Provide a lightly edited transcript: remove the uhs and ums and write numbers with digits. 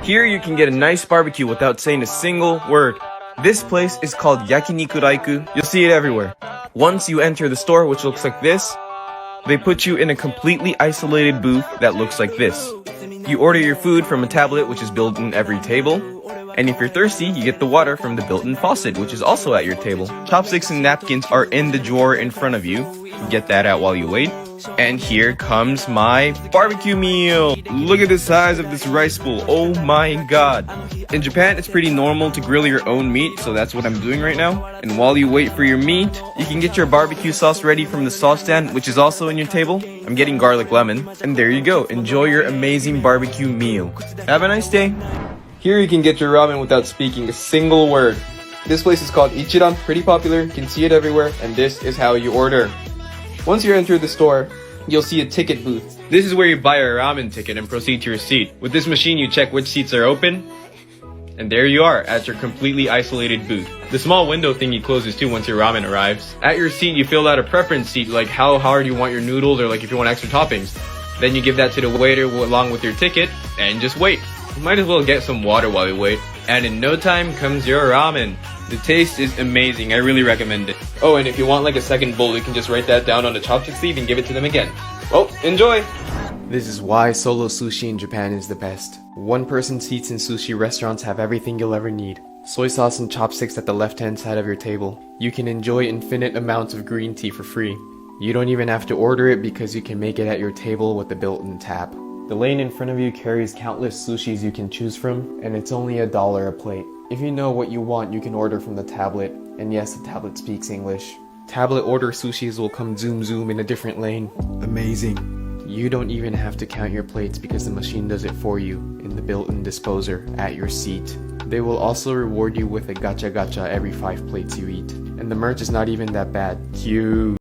Here you can get a nice barbecue without saying a single word. This place is called Yakiniku Raiku. You'll see it everywhere. Once you enter the store, which looks like this, they put you in a completely isolated booth that looks like this. You order your food from a tablet which is built in every table. And if you're thirsty, you get the water from the built-in faucet, which is also at your table. Chopsticks and napkins are in the drawer in front of you. Get that out while you wait. And here comes my barbecue meal. Look at the size of this rice bowl. Oh my god. In Japan, it's pretty normal to grill your own meat, so that's what I'm doing right now. And while you wait for your meat, you can get your barbecue sauce ready from the sauce stand, which is also on your table. I'm getting garlic lemon. And there you go. Enjoy your amazing barbecue meal. Have a nice day. Here you can get your ramen without speaking a single word. This place is called Ichiran, pretty popular, you can see it everywhere, and this is how you order. Once you enter the store, you'll see a ticket booth. This is where you buy a ramen ticket and proceed to your seat. With this machine, you check which seats are open, and there you are at your completely isolated booth. The small window thingy closes too once your ramen arrives. At your seat, you fill out a preference sheet, like how hard you want your noodles or like if you want extra toppings. Then you give that to the waiter along with your ticket, and just wait. You might as well get some water while you wait. And in no time comes your ramen. The taste is amazing, I really recommend it. Oh, and if you want like a second bowl, you can just write that down on the chopstick sleeve and give it to them again. Well, enjoy! This is why solo sushi in Japan is the best. One-person seats in sushi restaurants have everything you'll ever need. Soy sauce and chopsticks at the left-hand side of your table. You can enjoy infinite amounts of green tea for free. You don't even have to order it because you can make it at your table with the built-in tap. The lane in front of you carries countless sushis you can choose from, and it's only $1 a plate. If you know what you want, you can order from the tablet, and yes, the tablet speaks English. Tablet order sushis will come zoom in a different lane. Amazing. You don't even have to count your plates because the machine does it for you in the built-in disposer at your seat. They will also reward you with a gacha every 5 plates you eat. And the merch is not even that bad. Cute.